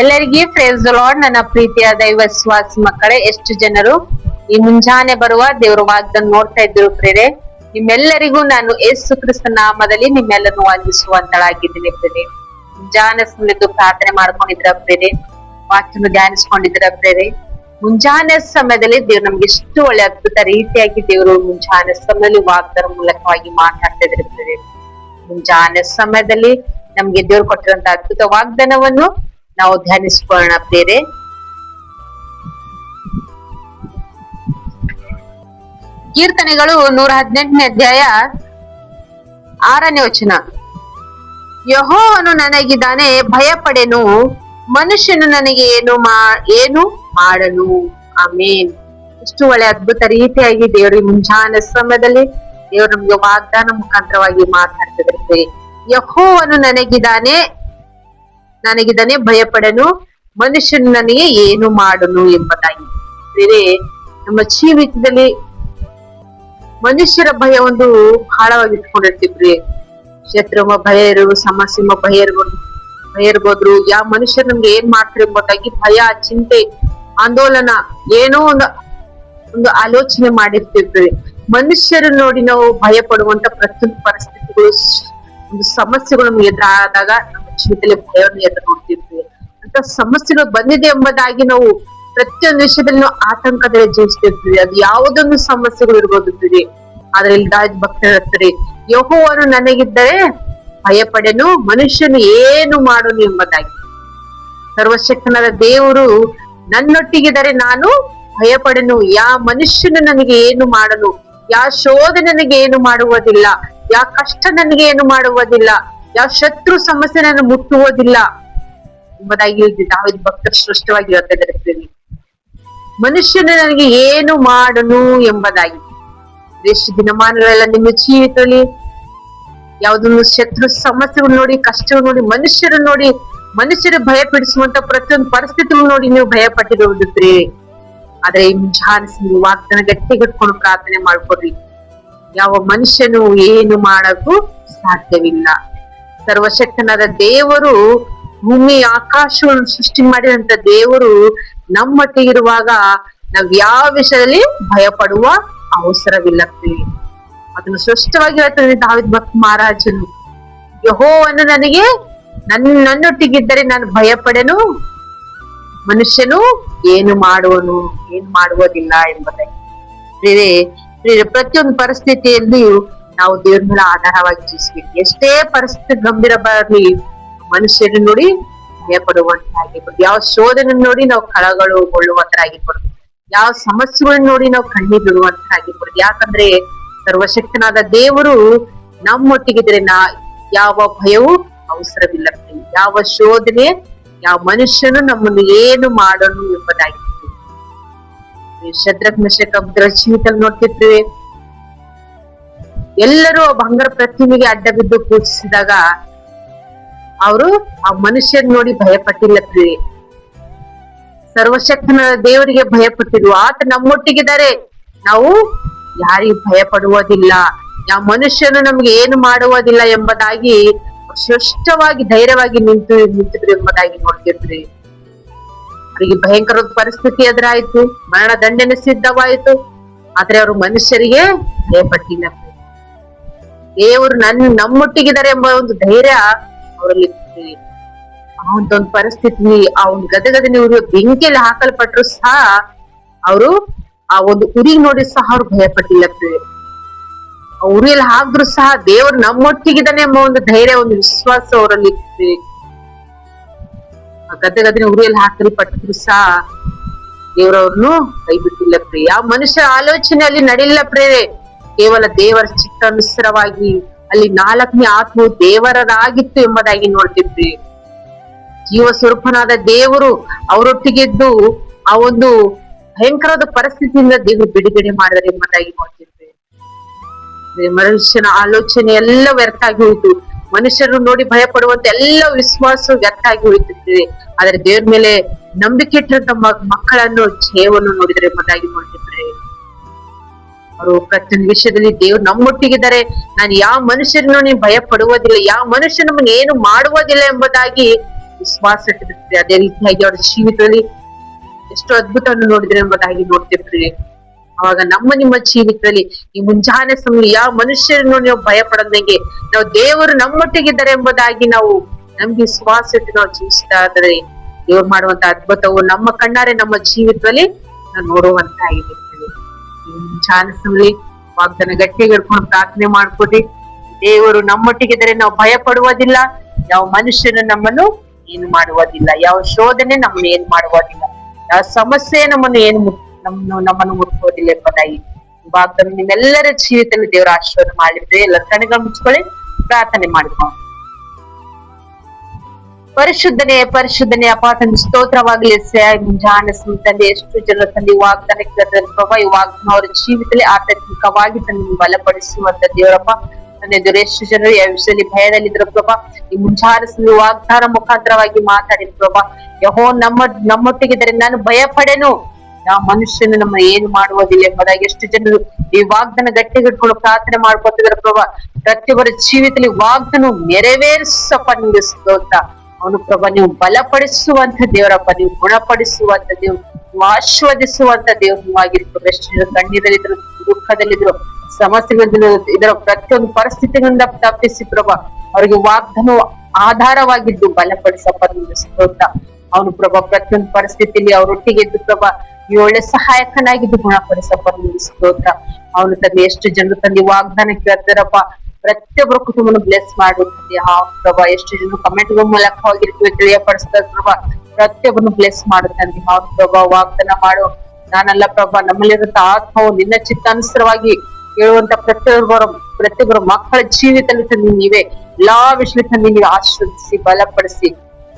ಎಲ್ಲರಿಗೆ praise the lord. ನನ್ನ ಪ್ರೀತಿಯ ದೈವ ವಿಶ್ವಾಸಿ ಮಕ್ಕಳೇ, ಎಷ್ಟು ಜನರು ಈ ಮುಂಜಾನೆ ಬರುವ ದೇವರ ವಾಗ್ದಾನ ನೋಡ್ತಾ ಇದ್ರು ಪ್ರೇರೆ. ನಿಮ್ಮೆಲ್ಲರಿಗೂ ನಾನು ಯೇಸು ಕ್ರಿಸ್ತ ನಾಮದಲ್ಲಿ ನಿಮ್ಮೆಲ್ಲರನ್ನು ವಂದಿಸುವಂತಳಾಗಿದ್ದೀನಿ ಪ್ರೇರೆ. ಮುಂಜಾನೆ ಸಮಯದ್ದು ಪ್ರಾರ್ಥನೆ ಮಾಡ್ಕೊಂಡಿದ್ರ ಪ್ರೇರೆ, ವಾಕ್ಯನ ಧ್ಯಾನಿಸ್ಕೊಂಡಿದ್ರ ಪ್ರೇರೆ. ಮುಂಜಾನೆ ಸಮಯದಲ್ಲಿ ದೇವ್ರು ನಮ್ಗೆ ಎಷ್ಟು ಒಳ್ಳೆ ಅದ್ಭುತ ರೀತಿಯಾಗಿ ದೇವರು ಮುಂಜಾನೆ ಸಮಯದಲ್ಲಿ ವಾಗ್ದಾನ ಮೂಲಕವಾಗಿ ಮಾತಾಡ್ತಾ ಇದ್ರೆ ಪ್ರೇರೆ. ಮುಂಜಾನೆ ಸಮಯದಲ್ಲಿ ನಮ್ಗೆ ದೇವ್ರು ಕೊಟ್ಟಿರುವಂತ ಅದ್ಭುತ ವಾಗ್ದಾನವನ್ನು ನಾವು ಧ್ಯಾನಿಸ್ಕೊಳ್ಳೋಣ ಪ್ರೇರೆ. ಕೀರ್ತನೆಗಳು 118ನೇ ಅಧ್ಯಾಯ 6ನೇ ವಚನ. ಯೆಹೋವನು ನನಗಿದ್ದಾನೆ, ಭಯಪಡೆನು, ಮನುಷ್ಯನು ನನಗೆ ಏನು ಮಾಡನು. ಆಮೇನ್. ಇಷ್ಟು ಒಳ್ಳೆ ಅದ್ಭುತ ರೀತಿಯಾಗಿ ದೇವರು ಮುಂಜಾನೆ ಸಮಯದಲ್ಲಿ ದೇವರು ನಮ್ಗೆ ವಾಗ್ದಾನ ಮುಖಾಂತರವಾಗಿ ಮಾತಾಡ್ತಿದ್ರೆ. ಯೆಹೋವನು ನನಗಿದ್ದಾನೆ, ಭಯಪಡನು, ಮನುಷ್ಯನು ನನಗೆ ಏನು ಮಾಡನು ಎಂಬುದಾಗಿ. ಬೇರೆ ನಮ್ಮ ಜೀವಿತದಲ್ಲಿ ಮನುಷ್ಯರ ಭಯ ಒಂದು ಆಳವಾಗಿ ಇಟ್ಕೊಂಡಿರ್ತಿದ್ರಿ. ಶತ್ರುಮ ಭಯ ಇರು, ಸಮಸ್ಯೆಮ ಭಯ ಇರ್ಬೋದ್ರು. ಯಾವ ಮನುಷ್ಯರು ನಮ್ಗೆ ಏನ್ ಮಾಡ್ತಾರೆ ಎಂಬುದಾಗಿ ಭಯ, ಚಿಂತೆ, ಆಂದೋಲನ, ಏನೋ ಒಂದು ಆಲೋಚನೆ ಮಾಡಿರ್ತಿದ್ವಿ. ಮನುಷ್ಯರು ನೋಡಿ ನಾವು ಭಯ ಪಡುವಂತ ಪ್ರತಿಯೊಂದು ಪರಿಸ್ಥಿತಿಗಳು, ಒಂದು ಸಮಸ್ಯೆಗಳು ನಮ್ಗೆ ಎದುರಾದಾಗ ನಮ್ಮ ಜೀವಿತದಲ್ಲಿ ಭಯವನ್ನು ಎದುರು ನೋಡ್ತಿದ್ವಿ. ಅಂತ ಸಮಸ್ಯೆಗಳು ಬಂದಿದೆ ಎಂಬುದಾಗಿ ನಾವು ಪ್ರತಿಯೊಂದು ವಿಷಯದಲ್ಲಿ ನಾವು ಆತಂಕದಲ್ಲಿ ಜೀವಿಸ್ತಿರ್ತೀವಿ. ಅದು ಯಾವುದೊಂದು ಸಮಸ್ಯೆಗಳು ಇರ್ಬೋದು ಆದ್ರೆ ಇಲ್ಲಿ ಭಕ್ತರು ಹೇಳ್ತಾರೆ, ಯೆಹೋವನು ನನಗಿದ್ದರೆ ಭಯಪಡೆನು, ಮನುಷ್ಯನು ಏನು ಮಾಡನು ಎಂಬುದಾಗಿ. ಸರ್ವಶಕ್ತನಾದ ದೇವರು ನನ್ನೊಟ್ಟಿಗಿದರೆ ನಾನು ಭಯಪಡೆನು. ಮನುಷ್ಯನು ನನಗೆ ಏನು ಮಾಡನು, ಶೋಧನೆ ನನಗೆ ಏನು ಮಾಡುವುದಿಲ್ಲ, ಕಷ್ಟ ನನಗೆ ಏನು ಮಾಡುವುದಿಲ್ಲ, ಶತ್ರು ಸಮಸ್ಯೆ ನನ್ನ ಮುಟ್ಟುವುದಿಲ್ಲ ಎಂಬುದಾಗಿ ದಾವೀದ ಭಕ್ತರು ಸ್ಪಷ್ಟವಾಗಿ ಹೇಳ್ತಾ ಇದ್ದಾರೆ. ಮನುಷ್ಯನು ನನಗೆ ಏನು ಮಾಡನು ಎಂಬುದಾಗಿ. ಎಷ್ಟು ದಿನಮಾನಗಳೆಲ್ಲ ನಿಮ್ಮ ಜೀವಿತದಲ್ಲಿ ಯಾವ್ದೊಂದು ಶತ್ರು ಸಮಸ್ಯೆಗಳು ನೋಡಿ, ಕಷ್ಟಗಳು ನೋಡಿ, ಮನುಷ್ಯರು ಭಯ ಪಡಿಸುವಂತ ಪ್ರತಿಯೊಂದು ಪರಿಸ್ಥಿತಿಗಳು ನೋಡಿ ನೀವು ಭಯ ಪಟ್ಟಿರುವುದ್ರಿ. ಆದ್ರೆ ಈ ಮುಂಜಾನೆ ವಾಗ್ದಾನ ಗಟ್ಟಿಗಟ್ಕೊಂಡು ಪ್ರಾರ್ಥನೆ ಮಾಡ್ಕೊಡ್ರಿ. ಯಾವ ಮನುಷ್ಯನು ಏನು ಮಾಡಕ್ಕೂ ಸಾಧ್ಯವಿಲ್ಲ. ಸರ್ವಶಕ್ತನಾದ ದೇವರು, ಭೂಮಿ ಆಕಾಶವನ್ನು ಸೃಷ್ಟಿ ಮಾಡಿದಂತ ದೇವರು ನಮ್ಮೊಟ್ಟಿಗಿರುವಾಗ ನಾವ್ ಯಾವ ವಿಷಯದಲ್ಲಿ ಭಯ ಪಡುವ ಅವಸರವಿಲ್ಲ. ಅದನ್ನು ಸ್ಪಷ್ಟವಾಗಿ ಹೇಳ್ತಾರೆ ದಾವೀದ ಭಕ್ತ ಮಹಾರಾಜನು. ಯೆಹೋವನು ನನಗೆ ನನ್ನೊಟ್ಟಿಗಿದ್ದರೆ ನಾನು ಭಯ ಪಡೆನು, ಮನುಷ್ಯನು ಏನು ಮಾಡುವುದಿಲ್ಲ ಎಂಬುದಾಗಿ. ಪ್ರತಿಯೊಂದು ಪರಿಸ್ಥಿತಿಯಲ್ಲಿಯೂ ನಾವು ದೇವ್ರ ಮೇಲೆ ಆಧಾರವಾಗಿ ಜೀವಿಸ್ಬೇಕು. ಎಷ್ಟೇ ಪರಿಸ್ಥಿತಿ ಗಂಭೀರ ಬರಲಿ, ಮನುಷ್ಯರು ನೋಡಿ ಭಯ ಪಡುವಂತಾಗಿರ್ಬೋದು. ಯಾವ ಶೋಧನೆ ನೋಡಿ ನಾವು ಕಳಗೊಳ್ಳುವಂತರಾಗಿರ್ಬೋದು, ಯಾವ ಸಮಸ್ಯೆಗಳನ್ನ ನೋಡಿ ನಾವು ಕಣ್ಣೀರ್ ಬಿಡುವಂತರಾಗಿರ್ಬೋದು. ಯಾಕಂದ್ರೆ ಸರ್ವಶಕ್ತನಾದ ದೇವರು ನಮ್ಮೊಟ್ಟಿಗಿದ್ರೆ ಯಾವ ಭಯವೂ ಅವಸರವಿಲ್ಲ. ಯಾವ ಶೋಧನೆ, ಯಾವ ಮನುಷ್ಯನು ನಮ್ಮನ್ನು ಏನು ಮಾಡೋನು ಎಂಬುದಾಗಿರ್ತೀವಿ. ಶದ್ರಕ್ ಮೆಷಕ್ ಅಬ್ದರ ಜೀವಿತದಲ್ಲಿ ನೋಡ್ತಿರ್ತೀವಿ. ಎಲ್ಲರೂ ಬಂಗಾರ ಪ್ರತಿಮೆಗೆ ಅಡ್ಡ ಬಿದ್ದು ಪೂಜಿಸಿದಾಗ ಅವರು ಆ ಮನುಷ್ಯನ್ ನೋಡಿ ಭಯ ಪಟ್ಟಿಲ್ಲತ್ರಿ. ಸರ್ವಶಕ್ತನ ದೇವರಿಗೆ ಭಯ ಪಟ್ಟಿದ್ರು. ಆತ ನಮ್ಮೊಟ್ಟಿಗಿದ್ದಾರೆ, ನಾವು ಯಾರಿಗೂ ಭಯ ಪಡುವುದಿಲ್ಲ, ಯಾವ ಮನುಷ್ಯನು ನಮ್ಗೆ ಏನು ಮಾಡುವುದಿಲ್ಲ ಎಂಬುದಾಗಿ ಸ್ಪಷ್ಟವಾಗಿ ಧೈರ್ಯವಾಗಿ ನಿಂತಿದ್ರು ಎಂಬುದಾಗಿ ನೋಡ್ತಿದ್ರಿ. ಅವರಿಗೆ ಭಯಂಕರ ಪರಿಸ್ಥಿತಿ ಎದುರಾಯ್ತು, ಮರಣ ದಂಡನೆ ಸಿದ್ಧವಾಯಿತು. ಆದ್ರೆ ಅವರು ಮನುಷ್ಯರಿಗೆ ಭಯ ಪಟ್ಟಿಲ್ಲ. ದೇವರು ನಮ್ಮೊಟ್ಟಿಗಿದ್ದಾರೆ ಎಂಬ ಒಂದು ಧೈರ್ಯ ಅವರಲ್ಲಿ. ಆ ಒಂದು ಪರಿಸ್ಥಿತಿ, ಆ ಒಂದು ಗದಗದನೆ ಬೆಂಕಿಯಲ್ಲಿ ಹಾಕಲ್ಪಟ್ರು ಸಹ ಅವರು ಆ ಒಂದು ಉರಿ ನೋಡಿ ಸಹ ಅವ್ರು ಭಯ ಪಟ್ಟಿಲ್ಲ. ಆ ಉರಿಯಲ್ಲಿ ಹಾಕಿದ್ರು ಸಹ ದೇವರು ನಮ್ಮೊಟ್ಟಿಗಿದ್ದಾನೆ ಎಂಬ ಒಂದು ಧೈರ್ಯ, ಒಂದು ವಿಶ್ವಾಸ ಅವರಲ್ಲಿ ಇತ್ತು. ಆ ಗದಗದನೆ ಉರಿಯಲ್ಲಿ ಹಾಕಲ್ಪಟ್ಟಿದ್ರು ಸಹ ದೇವರವ್ರನ್ನು ಕೈ ಬಿಟ್ಟಿಲ್ಲ. ಯಾವ ಮನುಷ್ಯ ಆಲೋಚನೆಯಲ್ಲಿ ನಡಿಲ್ಲ ಪ್ರೇರೆ, ಕೇವಲ ದೇವರ ಚಿತ್ತಾನುಸಾರವಾಗಿ ಅಲ್ಲಿ 4ನೇ ಆತ್ಮವು ದೇವರದಾಗಿತ್ತು ಎಂಬುದಾಗಿ ನೋಡ್ತಿದ್ವಿ. ಜೀವ ಸ್ವರೂಪನಾದ ದೇವರು ಅವರೊಟ್ಟಿಗಿದ್ದು ಆ ಒಂದು ಭಯಂಕರವಾದ ಪರಿಸ್ಥಿತಿಯಿಂದ ದೇವರು ಬಿಡುಗಡೆ ಮಾಡಿದರೆ ಎಂಬುದಾಗಿ ನೋಡ್ತಿದ್ವಿ. ಮನುಷ್ಯನ ಆಲೋಚನೆ ಎಲ್ಲ ವ್ಯರ್ಥ ಆಗಿ ಹೋಯ್ತು. ಮನುಷ್ಯರು ನೋಡಿ ಭಯ ಪಡುವಂತ ಎಲ್ಲ ವಿಶ್ವಾಸ ವ್ಯರ್ಥ ಆಗಿ ಹೋಯ್ತಿದ್ವಿ. ಆದ್ರೆ ದೇವ್ರ ಮೇಲೆ ನಂಬಿಕೆ ಇಟ್ಟಂತ ಮಕ್ಕಳನ್ನು ಜಯವನ್ನು ನೋಡಿದರೆ ಎಂಬುದಾಗಿ ನೋಡ್ತಿದ್ವಿ. ಅವರು ಪ್ರತಿಯೊಂದು ವಿಷಯದಲ್ಲಿ ದೇವ್ರು ನಮ್ಮೊಟ್ಟಿಗಿದ್ದಾರೆ, ನಾನು ಯಾವ ಮನುಷ್ಯರನ್ನು ನೀನು ಭಯ ಪಡುವುದಿಲ್ಲ, ಯಾವ ಮನುಷ್ಯ ನಮ್ಮನ್ನು ಏನು ಮಾಡುವುದಿಲ್ಲ ಎಂಬುದಾಗಿ ವಿಶ್ವಾಸ ಇಟ್ಟಿರ್ತೀರಿ. ಅದೇ ರೀತಿಯಾಗಿ ಅವರ ಜೀವಿತದಲ್ಲಿ ಎಷ್ಟು ಅದ್ಭುತವನ್ನು ನೋಡಿದ್ರೆ ಎಂಬುದಾಗಿ ನೋಡ್ತಿರ್ತೀರಿ. ಅವಾಗ ನಿಮ್ಮ ಜೀವಿತದಲ್ಲಿ ಈ ಮುಂಜಾನೆ ಸಮಯ ಯಾವ ಮನುಷ್ಯರನ್ನು ನೀವು ಭಯ ಪಡದಂಗೆ ನಾವು ದೇವರು ನಮ್ಮೊಟ್ಟಿಗಿದ್ದಾರೆ ಎಂಬುದಾಗಿ ನಾವು ನಮ್ಗೆ ವಿಶ್ವಾಸ ಇಟ್ಟು ನಾವು ಜೀವಿಸ್ತಾ ಇದ್ರೆ ದೇವ್ರು ಮಾಡುವಂತ ಅದ್ಭುತವು ನಮ್ಮ ಕಣ್ಣಾರೆ ನಮ್ಮ ಜೀವಿತದಲ್ಲಿ ನಾವು ನೋಡುವಂತ ಆಗಿರ್ತೀವಿ. ಈ ಮುಂಜಾನೆ ಸಮಯ ವಾಗ್ದಾನ ಗಟ್ಟಿಗೆ ಹಿಡ್ಕೊಂಡು ಪ್ರಾರ್ಥನೆ ಮಾಡ್ಕೊಡಿ. ದೇವರು ನಮ್ಮೊಟ್ಟಿಗಿದ್ದಾರೆ, ನಾವು ಭಯ ಪಡುವುದಿಲ್ಲ. ಯಾವ ಮನುಷ್ಯನು ನಮ್ಮನ್ನು ಏನು ಮಾಡುವುದಿಲ್ಲ, ಯಾವ ಶೋಧನೆ ನಮ್ಮನ್ನು ಏನ್ ಮಾಡುವುದಿಲ್ಲ, ಯಾವ ಸಮಸ್ಯೆ ನಮ್ಮನ್ನು ಮುಟ್ಟುವುದಿಲ್ಲ ಎಂಬುದಾಗಿ ವಾಗ್ದಾನ ನಿಮ್ಮೆಲ್ಲರ ಜೀವಿತದಲ್ಲಿ ದೇವರ ಆಶೀರ್ವಾದ ಮಾಡಿದ್ರೆ ಎಲ್ಲರ ಕಣ್ಣುಗಳು ಮುಚ್ಕೊಳ್ಳಿ, ಪ್ರಾರ್ಥನೆ ಮಾಡ್ಕೊಂಡು. ಪರಿಶುದ್ಧನೇ ಅಪ್ಪ ತಂದೆ ಸ್ತೋತ್ರವಾಗಲಿ. ಮುಂಜಾನೆ ತಂದೆ ಎಷ್ಟು ಜನ ತಂದೆ ವಾಗ್ದಾನಕ್ಕೆ ಪ್ರಭಾ ಈ ವಾಗ್ದಾನ ಅವರ ಜೀವಿತದಲ್ಲಿ ಆಧ್ಯಾತ್ಮಿಕವಾಗಿ ತಂದೆ ಬಲಪಡಿಸುವಂತ ದೇವರಪ್ಪ ತಂದೆ. ಎಷ್ಟು ಜನರು ಯಾವ ವಿಷಯದಲ್ಲಿ ಭಯದಲ್ಲಿದ್ರು ಪ್ರಭಾ ಈ ಮುಂಜಾನೆ ವಾಗ್ದಾನ ಮುಖಾಂತರವಾಗಿ ಮಾತಾಡಿದ ಪ್ರಭಾ ಯಹೋ ನಮ್ಮೊಟ್ಟಿಗಿದ್ದರೆ ನಾನು ಭಯ ಪಡೆನು, ಯಾವ ಮನುಷ್ಯನು ನಮ್ಮ ಏನು ಮಾಡುವುದಿಲ್ಲ ಎಂಬುದಾಗಿ ಎಷ್ಟು ಜನರು ಈ ವಾಗ್ದಾನ ಗಟ್ಟಿಗೆ ಹಿಡ್ಕೊಂಡು ಪ್ರಾರ್ಥನೆ ಮಾಡ್ಕೊತಿದ್ರ ಪ್ರಭಾ. ಪ್ರತಿಯೊಬ್ಬರ ಜೀವಿತದಲ್ಲಿ ವಾಗ್ದಾನ ನೆರವೇರಿಸಪ್ಪ ನಿಮ್ಗೆ ಸ್ತೋತ್ರ. ಅವನು ಪ್ರಭಾ ನೀವು ಬಲಪಡಿಸುವಂತ ದೇವರಪ್ಪ, ನೀವು ಗುಣಪಡಿಸುವಂತ ದೇವ್ರು, ನೀವು ಆಶೀರ್ವದಿಸುವಂತ ದೇವ್ರು ನೀವು ಆಗಿರ್ಬೋದು. ಎಷ್ಟು ಜನ ಕಣ್ಣೀರಲ್ಲಿದ್ರು, ದುಃಖದಲ್ಲಿದ್ರು, ಸಮಸ್ಯೆಗಳಿದ್ರು, ಇದರ ಪ್ರತಿಯೊಂದು ಪರಿಸ್ಥಿತಿಗಳಿಂದ ತಪ್ಪಿಸಿ ಪ್ರಭಾ ಅವರಿಗೆ ವಾಗ್ದಾನ ಆಧಾರವಾಗಿದ್ದು ಬಲಪಡಿಸಪ್ಪ ನಿಮ್ಗೆ ಸ್ತೋತ್ರ. ಅವನು ಪ್ರಭಾ ಪ್ರತಿಯೊಂದು ಪರಿಸ್ಥಿತಿಯಲ್ಲಿ ಅವರೊಟ್ಟಿಗೆ ಇದ್ದು ಪ್ರಭಾ ಈ ಒಳ್ಳೆ ಸಹಾಯಕನಾಗಿದ್ದು ಗುಣಪಡಿಸಪ್ಪ ನಿಮ್ಗೆ ಸ್ತೋತ್ರ. ಅವನು ತಂದೆ ಎಷ್ಟು ಜನರು ತಂದೆ ವಾಗ್ದಾನ ಕೇಳ್ತಾರಪ್ಪ, ಪ್ರತಿಯೊಬ್ಬರ ಕುಟುಂಬನ ಬ್ಲೆಸ್ ಮಾಡುತ್ತದೆ. ಪ್ರಭಾ ಎಷ್ಟು ಜನ ಕಮೆಂಟ್ ಮೂಲಕ ಹೋಗಿರ್ತೀವಿ ತಿಳಿಯಪಡಿಸ್ತಾರೆ ಪ್ರಭಾ, ಪ್ರತಿಯೊಬ್ಬನು ಬ್ಲೆಸ್ ಮಾಡುತ್ತಂತೆ. ಪ್ರಭಾ ವಾಗ್ದಾನ ಮಾಡು ನಾನಲ್ಲ ಪ್ರಭಾ, ನಮ್ಮಲ್ಲಿರುವಂತ ಆತ್ಮವು ನಿನ್ನ ಚಿತ್ತಾನುಸಾರವಾಗಿ ಹೇಳುವಂತ ಪ್ರತಿಯೊಬ್ಬರ ಮಕ್ಕಳ ಜೀವಿತದಲ್ಲಿ ತಂದು ನೀವೇ ಎಲ್ಲಾ ವಿಷಯ ತಂದು ನೀವು ಆಶೀರ್ವದಿಸಿ ಬಲಪಡಿಸಿ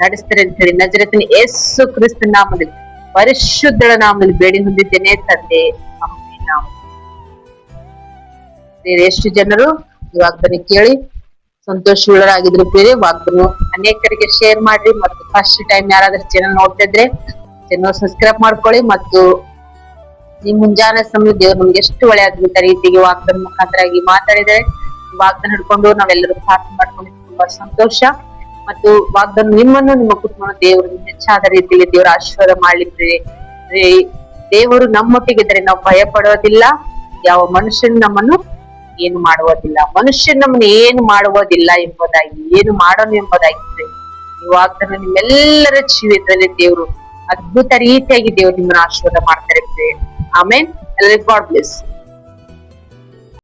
ನಡೆಸ್ತಾರೆ ಅಂತ ಹೇಳಿ ನಜರೇತಿನ ಯೇಸು ಕ್ರಿಸ್ತನ ನಾಮದಲ್ಲಿ ಪರಿಶುದ್ಧಳ ನಾಮದಲ್ಲಿ ಬೇಡಿ ಹೊಂದಿದ್ದೇನೆ ತಂದೆ, ಆಮೆನ್. ಎಷ್ಟು ಜನರು ಈ ವಾಗ್ದಾನ ಕೇಳಿ ಸಂತೋಷವುಳ್ಳರಾಗಿದ್ರು ಬೇರೆ ವಾಗ್ದಾನ ಅನೇಕರಿಗೆ ಶೇರ್ ಮಾಡ್ರಿ. ಮತ್ತು ಫಸ್ಟ್ ಟೈಮ್ ಯಾರಾದ್ರೂ ಚಾನಲ್ ನೋಡ್ತಾ ಇದ್ರೆ ಚಾನಲ್ ಸಬ್ಸ್ಕ್ರೈಬ್ ಮಾಡ್ಕೊಳ್ಳಿ. ಮತ್ತು ನಿಮ್ ಮುಂಜಾನೆ ಸಮಯ ದೇವ್ರು ನಮ್ಗೆ ಎಷ್ಟು ಒಳ್ಳೆ ಅದ್ಭುತ ರೀತಿಗೆ ವಾಗ್ದಾನ ಮುಖಾಂತರಾಗಿ ಮಾತಾಡಿದ್ರೆ ವಾಗ್ದಾನ ಹಿಡ್ಕೊಂಡು ನಾವೆಲ್ಲರೂ ಪ್ರಾರ್ಥನೆ ಮಾಡ್ಕೊಂಡು ತುಂಬಾ ಸಂತೋಷ. ಮತ್ತು ವಾಗ್ದಾನ ನಿಮ್ಮನ್ನು ನಿಮ್ಮ ಕುಟುಂಬ ದೇವರು ಹೆಚ್ಚಾದ ರೀತಿಯಲ್ಲಿ ದೇವರ ಆಶೀರ್ವಾದ ಮಾಡ್ಲಿಕ್ಕೆ ದೇವರು ನಮ್ಮೊಟ್ಟಿಗಿದ್ರೆ ನಾವು ಭಯ ಪಡೋದಿಲ್ಲ, ಯಾವ ಮನುಷ್ಯನು ನಮ್ಮನ್ನು ಏನು ಮಾಡುವುದಿಲ್ಲ, ಮನುಷ್ಯನ್ ನಮ್ಮನ್ನು ಏನು ಮಾಡುವುದಿಲ್ಲ ಎಂಬುದಾಗಿ ಏನು ಮಾಡೋಣ ಎಂಬುದಾಗಿದ್ರೆ ಈ ವಾಗ್ದಾನ ನಿಮ್ಮೆಲ್ಲರ ಜೀವಿತದಲ್ಲಿ ದೇವರು ಅದ್ಭುತ ರೀತಿಯಾಗಿ ದೇವರು ನಿಮ್ಮನ್ನ ಆಶೀರ್ವಾದ ಮಾಡ್ತಾ ಇರ್ತಾರೆ. ಆಮೇನ್. ಎಲ್ಲರಿಗೂ ಗಾಡ್ ಬ್ಲೆಸ್.